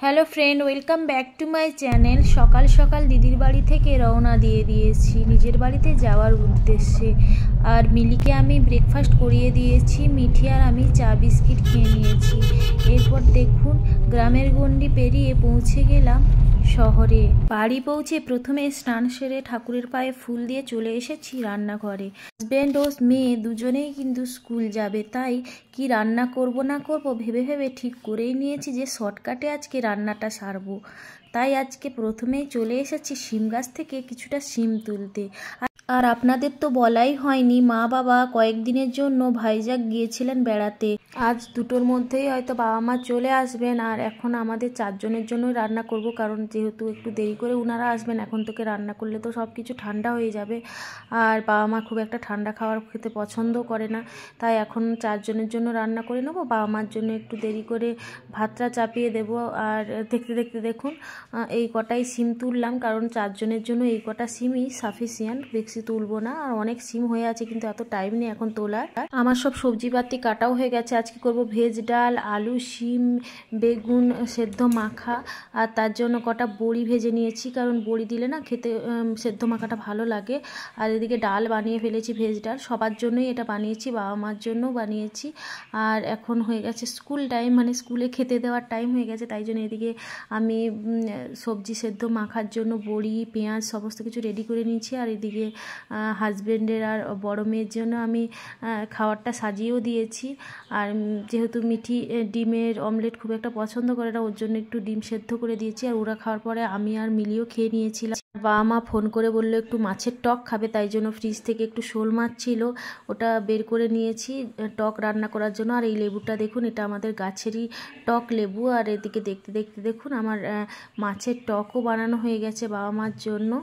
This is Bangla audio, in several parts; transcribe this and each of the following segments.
Hello friend, welcome back to my channel. সকাল সকাল দিদির বাড়ি থেকে রওনা দিয়ে দিয়েছি নিজের বাড়িতে যাওয়ার উদ্দেশ্যে। আর মিলিকে আমি ব্রেকফাস্ট করিয়ে দিয়েছি, মিঠি আর আমি চা বিস্কিট খেয়ে নিয়েছি। এরপর দেখুন গ্রামের গণ্ডি পেরিয়ে পৌঁছে গেলাম শহরে। বাড়ি পৌঁছে প্রথমে স্নান সেরে ঠাকুরের পায়ে ফুল দিয়ে চলে এসেছি রান্নাঘরে। হাজব্যান্ড ও মেয়ে দুজনেই কিন্তু স্কুল যাবে, তাই কি রান্না করব না করব ভেবে ভেবে ঠিক করেই নিয়েছি যে শর্টকাটে আজকে রান্নাটা সারবো। তাই আজকে প্রথমেই চলে এসেছি শিম গাছ থেকে কিছুটা শিম তুলতে। আর আপনাদের তো বলাই হয়নি, মা বাবা কয়েকদিনের জন্য ভাইজাগ গিয়েছিলেন বেড়াতে। আজ দুটোর মধ্যেই হয়তো বাবা মা চলে আসবেন। আর এখন আমাদের চারজনের জন্যই রান্না করব, কারণ যেহেতু একটু দেরি করে ওনারা আসবেন, এখন থেকে রান্না করলে তো সব কিছু ঠান্ডা হয়ে যাবে। আর বাবা মা খুব একটা ঠান্ডা খাবার খেতে পছন্দ করে না, তাই এখন চারজনের জন্য রান্না করে নেবো। বাবা মার জন্য একটু দেরি করে ভাতটা চাপিয়ে দেব। আর দেখতে দেখতে দেখুন এই কটাই সিম তুললাম, কারণ চারজনের জন্য এই কটা সিমই সাফিসিয়েন্ট, বেশি তুলবো না। আর অনেক সিম হয়ে আছে, কিন্তু এত টাইম নেই এখন তোলার। আমার সব সবজিপাতি কাটাও হয়ে গেছে। আজকে করব ভেজ ডাল, আলু, শিম, বেগুন সেদ্ধ মাখা। আর তার জন্য কটা বড়ি ভেজে নিয়েছি, কারণ বড়ি দিলে না খেতে সেদ্ধ মাখাটা ভালো লাগে। আর এদিকে ডাল বানিয়ে ফেলেছি, ভেজ ডাল। সবার জন্যই এটা বানিয়েছি, বাবা মার জন্যও বানিয়েছি। আর এখন হয়ে গেছে স্কুল টাইম, মানে স্কুলে খেতে দেওয়ার টাইম হয়ে গেছে, তাই জন্য এদিকে আমি সবজি সেদ্ধ মাখার জন্য বড়ি, পেঁয়াজ সমস্ত কিছু রেডি করে নিয়েছি। আর এদিকে হাজব্যান্ডের আর বড় মেয়ের জন্য আমি খাবারটা সাজিয়েও দিয়েছি। আর যেহেতু মিঠি ডিমের অমলেট খুব একটা পছন্দ করে না, ওর জন্য একটু ডিম সেদ্ধ করে দিয়েছি। আর ওরা খাওয়ার পরে আমি আর মিলিও খেয়ে নিয়েছিলাম। বাবা মা ফোন করে বললো একটু মাছের টক খাবে, তাই জন্য ফ্রিজ থেকে একটু শোল মাছ ছিল, ওটা বের করে নিয়েছি টক রান্না করার জন্য। আর এই লেবুটা দেখুন, এটা আমাদের গাছেরই টক লেবু। আর এদিকে দেখতে দেখতে দেখুন আমার মাছের টকও বানানো হয়ে গেছে বাবা মার জন্য।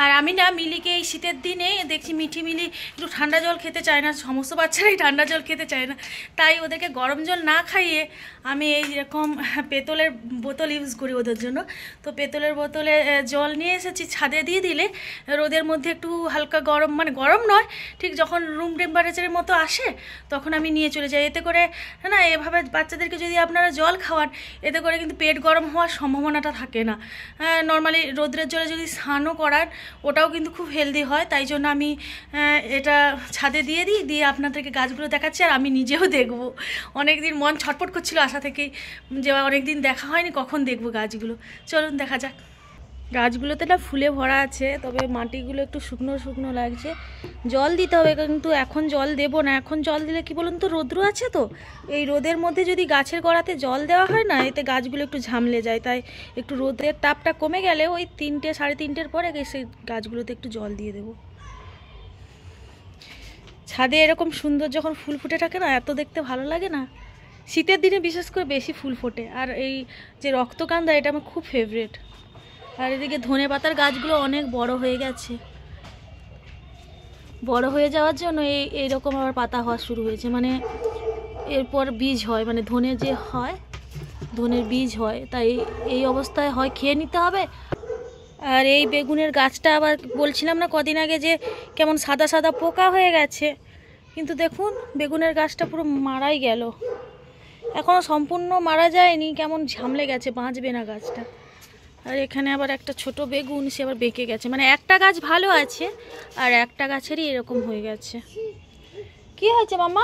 আর আমি না মিলিকে এই শীতের দিনে দেখছি মিলি একটু ঠান্ডা জল খেতে চায় না, সমস্ত বাচ্চারাই ঠান্ডা জল খেতে চায় না, তাই ওদেরকে গরম জল না খাইয়ে আমি এই রকম পেতলের বোতল ইউজ করি ওদের জন্য। তো পেতলের বোতলে জল নিয়ে এসেছি, ছাদে দিয়ে দিলে রোদের মধ্যে একটু হালকা গরম, মানে গরম নয় ঠিক, যখন রুম টেম্পারেচারের মতো আসে তখন আমি নিয়ে চলে যাই। এতে করে না, এভাবে বাচ্চাদেরকে যদি আপনারা জল খাওয়ান, এতে করে কিন্তু পেট গরম হওয়ার সম্ভাবনাটা থাকে না। নর্মালি রোদ্রের জলে যদি স্নানও করান, ওটাও কিন্তু খুব হেলদি হয়। তাই জন্য আমি এটা ছাদে দিয়ে দিই, দিয়ে আপনাদেরকে গাছগুলো দেখাচ্ছি। আর আমি নিজেও দেখবো, অনেক দিন মন ছটফট করছিল আশা থেকেই, যে অনেক দিন দেখা হয়নি, কখন দেখবো গাছগুলো। চলুন দেখা যাক। গাছগুলোতে না ফুলে ভরা আছে, তবে মাটিগুলো একটু শুকনো শুকনো লাগছে। জল দিতে হবে, কিন্তু এখন জল দেব না। এখন জল দিলে কি বলুন তো, রৌদ্র আছে তো, এই রোদের মধ্যে যদি গাছের গোড়াতে জল দেওয়া হয় না, এতে গাছগুলো একটু ঝামলে যায়। তাই একটু রোদের তাপটা কমে গেলে ওই 3টে সাড়ে 3টের পরে সেই গাছগুলোতে একটু জল দিয়ে দেবো। ছাদে এরকম সুন্দর যখন ফুল ফুটে থাকে না, এত দেখতে ভালো লাগে না। শীতের দিনে বিশেষ করে বেশি ফুল ফোটে। আর এই যে রক্তকান্দা, এটা আমার খুব ফেভারিট। আর এদিকে ধনে পাতার গাছগুলো অনেক বড় হয়ে গেছে, বড় হয়ে যাওয়ার জন্য এইরকম আবার পাতা হওয়া শুরু হয়েছে। মানে এরপর বীজ হয়, মানে ধনে যে হয়, ধনের বীজ হয়, তাই এই অবস্থায় হয় খেয়ে নিতে হবে। আর এই বেগুনের গাছটা আবার বলছিলাম না কদিন আগে যে কেমন সাদা সাদা পোকা হয়ে গেছে, কিন্তু দেখুন বেগুনের গাছটা পুরো মারাই গেল, এখনও সম্পূর্ণ মারা যায়নি, কেমন ঝামলে গেছে, বাঁচবে না গাছটা। আর এখানে আবার একটা ছোট বেগুন, সে আবার বেঁকে গেছে, মানে একটা গাছ ভালো আছে আর একটা গাছেরই এরকম হয়ে গেছে। কি হয়েছে মাম্মা?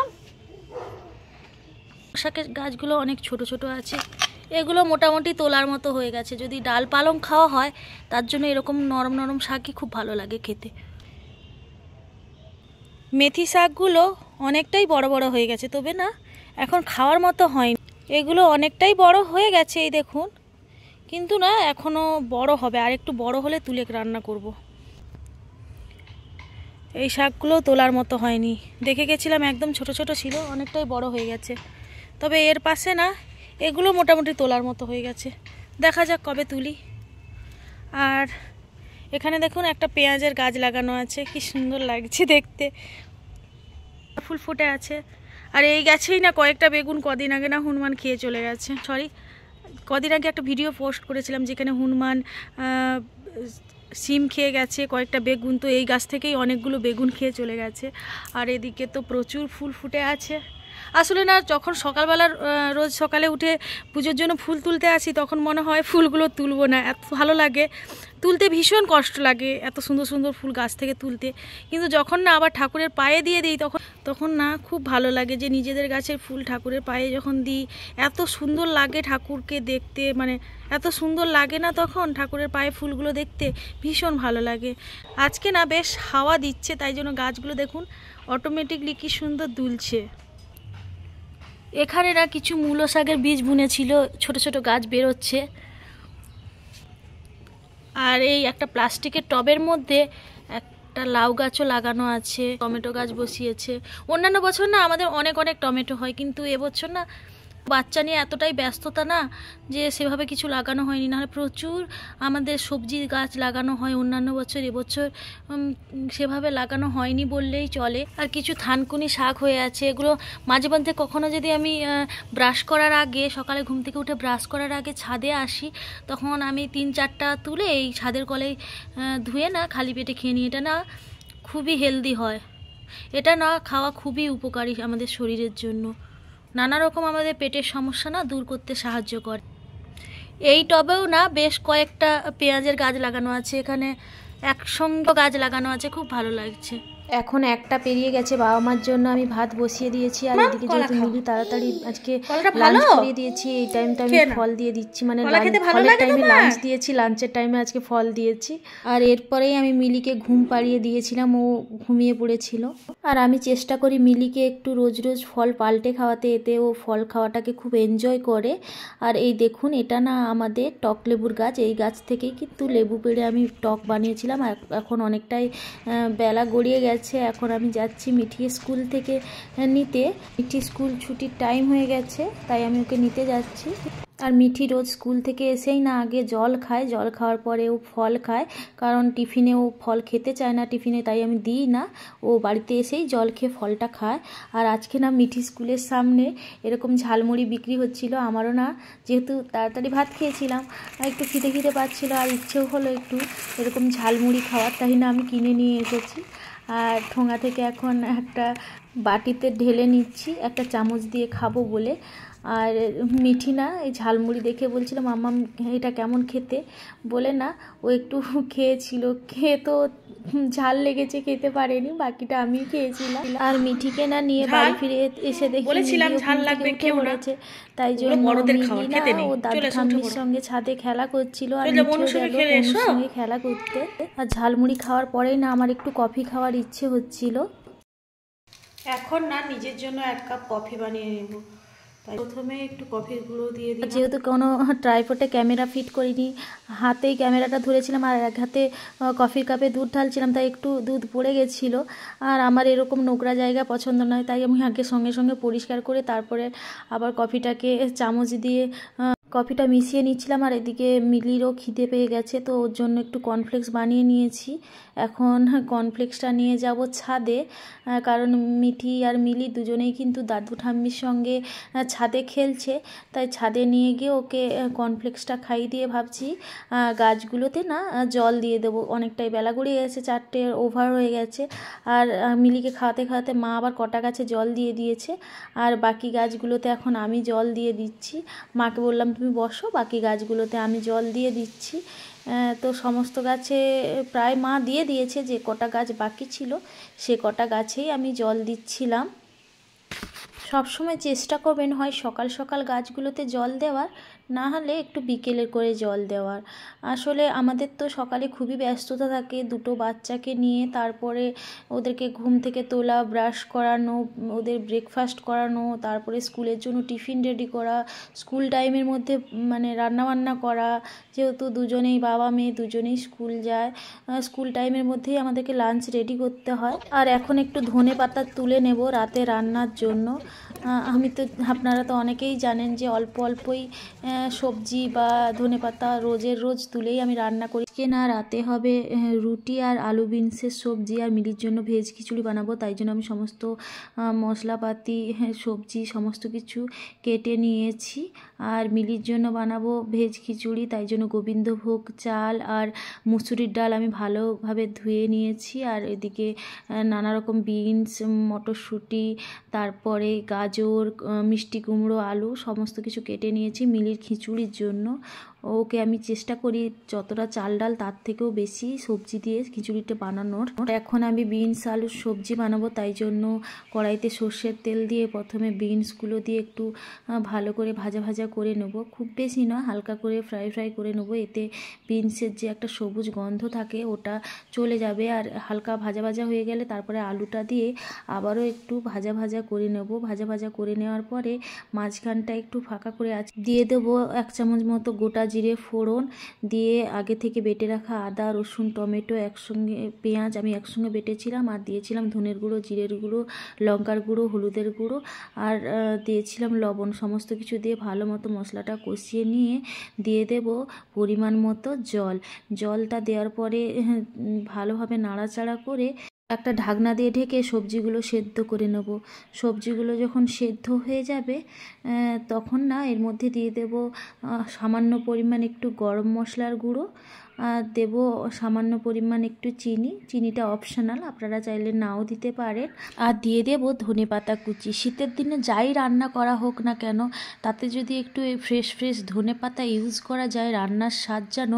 শাকের গাছগুলো অনেক ছোট ছোট আছে, এগুলো মোটামুটি তোলার মতো হয়ে গেছে। যদি ডাল পালং খাওয়া হয়, তার জন্য এরকম নরম নরম শাকই খুব ভালো লাগে খেতে। মেথি শাকগুলো অনেকটাই বড় বড় হয়ে গেছে, তবে না এখন খাওয়ার মতো হয়নি। এগুলো অনেকটাই বড় হয়ে গেছে, এই দেখুন, কিন্তু না এখনও বড় হবে, আর একটু বড় হলে তুলে রান্না করব। এই শাকগুলো তোলার মতো হয়নি, দেখে গেছিলাম একদম ছোট ছোট ছিল, অনেকটাই বড় হয়ে গেছে। তবে এর পাশে না, এগুলো মোটামুটি তোলার মতো হয়ে গেছে, দেখা যাক কবে তুলি। আর এখানে দেখুন একটা পেঁয়াজের গাছ লাগানো আছে, কি সুন্দর লাগছে দেখতে, ফুল ফুটে আছে। আর এই গাছেই না কয়েকটা বেগুন কদিন আগে না হনুমান খেয়ে চলে গেছে। কদিন আগে একটা ভিডিও পোস্ট করেছিলাম যেখানে হনুমান সিম খেয়ে গেছে, কয়েকটা বেগুন, তো এই গাছ থেকেই অনেকগুলো বেগুন খেয়ে চলে গেছে। আর এদিকে তো প্রচুর ফুল ফুটে আছে। আসলে না যখন সকালবেলা রোজ সকালে উঠে পুজোর জন্য ফুল তুলতে আসি তখন মনে হয় ফুলগুলো তুলবো না, এত ভালো লাগে তুলতে, ভীষণ কষ্ট লাগে এত সুন্দর সুন্দর ফুল গাছ থেকে তুলতে। কিন্তু যখন না আবার ঠাকুরের পায়ে দিয়ে দিই তখন না খুব ভালো লাগে যে নিজেদের গাছের ফুল ঠাকুরের পায়ে যখন দিই এত সুন্দর লাগে ঠাকুরকে দেখতে, মানে এত সুন্দর লাগে না তখন ঠাকুরের পায়ে ফুলগুলো দেখতে, ভীষণ ভালো লাগে। আজকে না বেশ হাওয়া দিচ্ছে তাই জন্য গাছগুলো দেখুন অটোমেটিকলি কি সুন্দর দুলছে। এখানে না কিছু মূলো শাকের বীজ বুনেছিল, ছোট ছোট গাছ বেরোচ্ছে। আর এই একটা প্লাস্টিকের টবের মধ্যে একটা লাউ গাছও লাগানো আছে, টমেটো গাছ বসিয়েছে। অন্যান্য বছর না আমাদের অনেক অনেক টমেটো হয়, কিন্তু এবছর না বাচ্চা নিয়ে এতটাই ব্যস্ততা না যে সেভাবে কিছু লাগানো হয়নি, নাহলে প্রচুর আমাদের সবজি গাছ লাগানো হয় অন্যান্য বছর, এবছর সেভাবে লাগানো হয়নি বললেই চলে। আর কিছু থানকুনি শাক হয়ে আছে, এগুলো মাঝে মধ্যে কখনো যদি আমি ব্রাশ করার আগে, সকালে ঘুম থেকে উঠে ব্রাশ করার আগে ছাদে আসি তখন আমি 3-4টা তুলে এই ছাদের কলেই ধুয়ে না খালি পেটে খেয়ে নিই। এটা না খুবই হেলদি হয়, এটা না খাওয়া খুবই উপকারী আমাদের শরীরের জন্য, নানা রকম আমাদের পেটের সমস্যা না দূর করতে সাহায্য করে। এই টবেও না বেশ কয়েকটা পেঁয়াজের গাছ লাগানো আছে, এখানে একসঙ্গে গাছ লাগানো আছে, খুব ভালো লাগছে। এখন একটা পেরিয়ে গেছে, বাবা মার জন্য আমি ভাত বসিয়ে দিয়েছি। আর এদিকে যেহেতু মিলি তাড়াতাড়ি আজকে লাঞ্চ করিয়ে দিয়েছি, এই টাইমটা আমি ফল দিয়ে দিচ্ছি, মানে ফলের টাইমে লাঞ্চ দিয়েছি, লাঞ্চের টাইমে আজকে ফল দিয়েছি। আর এরপরেই আমি মিলিকে ঘুম পাড়িয়ে দিয়েছিলাম, ও ঘুমিয়ে পড়েছিল। আর আমি চেষ্টা করি মিলিকে একটু রোজ রোজ ফল পাল্টে খাওয়াতে, এতে ও ফল খাওয়াটাকে খুব এনজয় করে। আর এই দেখুন এটা না আমাদের টক লেবুর গাছ, এই গাছ থেকেই কিন্তু লেবু পেড়ে আমি টক বানিয়েছিলাম। আর এখন অনেকটাই বেলা গড়িয়ে গেছে, এখন আমি যাচ্ছি মিঠি স্কুল থেকে নিতে। মিঠি স্কুল ছুটির টাইম হয়ে গেছে তাই আমি ওকে নিতে যাচ্ছি। আর মিঠি রোজ স্কুল থেকে এসেই না আগে জল খায়, জল খাওয়ার পরে ও ফল খায়, কারণ টিফিনে ও ফল খেতে চায় না টিফিনে, তাই আমি দিই না, ও বাড়িতে এসেই জল খেয়ে ফলটা খায়। আর আজকে না মিঠি স্কুলের সামনে এরকম ঝালমুড়ি বিক্রি হচ্ছিল, আমারও না যেহেতু তাড়াতাড়ি ভাত খেয়েছিলাম একটু খিদে খিদে পাচ্ছিলো, আর ইচ্ছেও হলো একটু এরকম ঝালমুড়ি খাওয়ার, তাই না আমি কিনে নিয়ে এসেছি। আর ঠোঙা থেকে এখন একটা বাটিতে ঢেলে নিচ্ছি একটা চামচ দিয়ে খাবো বলে। আর মিঠি না এই ঝালমুড়ি দেখে বলছিল মাম্মা এটা কেমন খেতে, বলে না ও একটু খেয়েছিল, খেয়ে তো ঝাল লেগেছে, খেতে পারেনি, বাকিটা আমি খেয়েছিলাম। আর মিঠিকে না নিয়ে বাড়ি ফিরে এসে দেখি ঝাল লাগবে কেউ রয়েছে, তাই জন্য ও দাদু ঠাম্মির সঙ্গে ছাদে খেলা করছিল, আর মিঠিও সঙ্গে খেলা করতে। আর ঝালমুড়ি খাওয়ার পরেই না আমার একটু কফি খাওয়ার ইচ্ছে হচ্ছিল। এখন না নিজের জন্য 1 কাপ কফি বানিয়ে নেব, তাই প্রথমে একটু কফির গুঁড়ো দিয়ে দিই। যেহেতু কোনো ট্রাইপডে ক্যামেরা ফিট করিনি, হাতেই ক্যামেরাটা ধরেছিলাম আর এক হাতে কফির কাপে দুধ ঢালছিলাম, তাই একটু দুধ পড়ে গেছিলো। আর আমার এরকম নোংরা জায়গা পছন্দ নয়, তাই আমি আগে সঙ্গে সঙ্গে পরিষ্কার করে তারপরে আবার কফিটাকে চামচ দিয়ে কফিটা মিশিয়ে নিচ্ছিলাম। আর এদিকে মিলিরও খিদে পেয়ে গেছে, তো ওর জন্য একটু কর্নফ্লেক্স বানিয়ে নিয়েছি। এখন কর্নফ্লেক্সটা নিয়ে যাব ছাদে, কারণ মিঠি আর মিলি দুজনেই কিন্তু দাদু ঠাম্মির সঙ্গে ছাদে খেলছে, তাই ছাদে নিয়ে গিয়ে ওকে কর্নফ্লেক্সটা খাইয়ে দিয়ে ভাবছি গাছগুলোতে না জল দিয়ে দেবো। অনেকটাই বেলা গড়িয়ে গেছে, 4টে ওভার হয়ে গেছে। আর মিলিকে খাওয়াতে খাওয়াতে মা আবার কটা গাছে জল দিয়ে দিয়েছে, আর বাকি গাছগুলোতে এখন আমি জল দিয়ে দিচ্ছি। মাকে বললাম তুমি বসো, বাকি গাছগুলোতে আমি জল দিয়ে দিচ্ছি। তো সমস্ত গাছে প্রায় মা দিয়ে দিয়েছে, যে কটা গাছ বাকি ছিল সে কটা গাছেই আমি জল দিচ্ছিলাম। সবসময় চেষ্টা করবেন হয় সকাল সকাল গাছগুলোতে জল দেওয়ার, না হলে একটু বিকেলে করে জল দেওয়ার। আসলে আমাদের তো সকালে খুবই ব্যস্ততা থাকে, 2টো বাচ্চাকে নিয়ে, তারপরে ওদেরকে ঘুম থেকে তোলা, ব্রাশ করানো, ওদের ব্রেকফাস্ট করানো, তারপরে স্কুলের জন্য টিফিন রেডি করা, স্কুল টাইমের মধ্যে মানে রান্নাবান্না করা, যেহেতু দুজনেই বাবা মেয়ে দুজনেই স্কুল যায়, স্কুল টাইমের মধ্যেই আমাদেরকে লাঞ্চ রেডি করতে হয়। আর এখন একটু ধনে পাতা তুলে নেব রাতে রান্নার জন্য। আমি তো আপনারা তো অনেকেই জানেন যে অল্প অল্পই সবজি বা ধনেপাতা রোজের রোজ তুলেই আমি রান্না করি। আজকে না রাতে হবে রুটি আর আলু বিনসের সবজি, আর মিলির জন্য ভেজ খিচুড়ি বানাবো। তাই জন্য আমি সমস্ত মশলাপাতি সবজি সমস্ত কিছু কেটে নিয়েছি। আর মিলির জন্য বানাবো ভেজ খিচুড়ি, তাই জন্য গোবিন্দভোগ চাল আর মুসুরির ডাল আমি ভালোভাবে ধুয়ে নিয়েছি। আর এদিকে নানা রকম বিনস, মটরশুঁটি, তারপরে গাজর, মিষ্টি কুমড়ো, আলু সমস্ত কিছু কেটে নিয়েছি মিলির খিচুড়ির জন্য। ওকে আমি চেষ্টা করি যতটা চাল ডাল তার থেকেও বেশি সবজি দিয়ে খিচুড়িটা বানানোর। এখন আমি বিনস আলুর সবজি বানাবো, তাই জন্য কড়াইতে সর্ষের তেল দিয়ে প্রথমে বিনসগুলো দিয়ে একটু ভালো করে ভাজা ভাজা করে নেবো, খুব বেশি নয়, হালকা করে ফ্রাই করে নেবো। এতে বিনসের যে একটা সবুজ গন্ধ থাকে ওটা চলে যাবে। আর হালকা ভাজা ভাজা হয়ে গেলে তারপরে আলুটা দিয়ে আবারও একটু ভাজা ভাজা করে নেব। ভাজা ভাজা করে নেওয়ার পরে মাঝখানটা একটু ফাঁকা করে দিয়ে দেবো 1 চামচ মতো গোটা জিরে ফোড়ন, দিয়ে আগে থেকে বেটে রাখা আদা, রসুন, টমেটো একসঙ্গে, পেঁয়াজ আমি একসঙ্গে বেটেছিলাম, আর দিয়েছিলাম ধনের গুঁড়ো, জিরের গুঁড়ো, লঙ্কার গুঁড়ো, হলুদের গুঁড়ো, আর দিয়েছিলাম লবণ। সমস্ত কিছু দিয়ে ভালো মতো মশলাটা কষিয়ে নিয়ে দিয়ে দেব পরিমাণ মতো জলটা দেওয়ার পরে ভালোভাবে নাড়াচাড়া করে একটা ঢাকনা দিয়ে ঢেকে সবজিগুলো সেদ্ধ করে নেব। সবজিগুলো যখন সেদ্ধ হয়ে যাবে তখন না এর মধ্যে দিয়ে দেব সামান্য পরিমাণ একটু গরম মশলার গুঁড়ো, আর দেব সামান্য পরিমাণ একটু চিনিটা অপশনাল, আপনারা চাইলে নাও দিতে পারেন। আর দিয়ে দেব ধনেপাতা কুচি। শীতের দিনে যাই রান্না করা হোক না কেন তাতে যদি একটু ফ্রেশ ধনেপাতা ইউজ করা যায় রান্নার স্বাদ যেন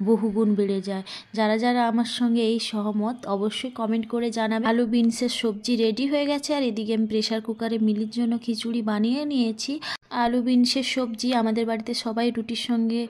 বহুগুণ বেড়ে যায়। যারা আমার সঙ্গে এই সহমত অবশ্যই কমেন্ট করে জানাবে। আলু বিনসের সবজি রেডি হয়ে গেছে, আর এদিকে আমি প্রেশার কুকারে মিলির জন্য খিচুড়ি বানিয়ে নিয়েছি। আলু বিনসের সবজি আমাদের বাড়িতে সবাই রুটির সঙ্গে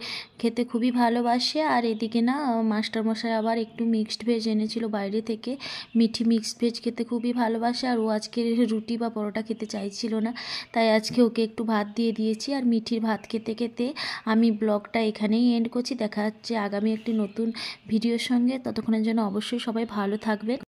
খেতে খুবই ভালোবাসে। আর এদিকে না মাস্টারমশাই আবার একটু মিক্সড ভেজ এনেছিল বাইরে থেকে, মিঠি মিক্সড ভেজ খেতে খুবই ভালোবাসে। আর ও আজকে রুটি বা পরোটা খেতে চাইছিল না, তাই আজকে ওকে একটু ভাত দিয়ে দিয়েছি। আর মিঠির ভাত খেতে খেতে আমি ব্লগটা এখানেই এন্ড করছি। দেখা হচ্ছে আগামী একটি নতুন ভিডিওর সঙ্গে, ততক্ষণের জন্য অবশ্যই সবাই ভালো থাকবেন।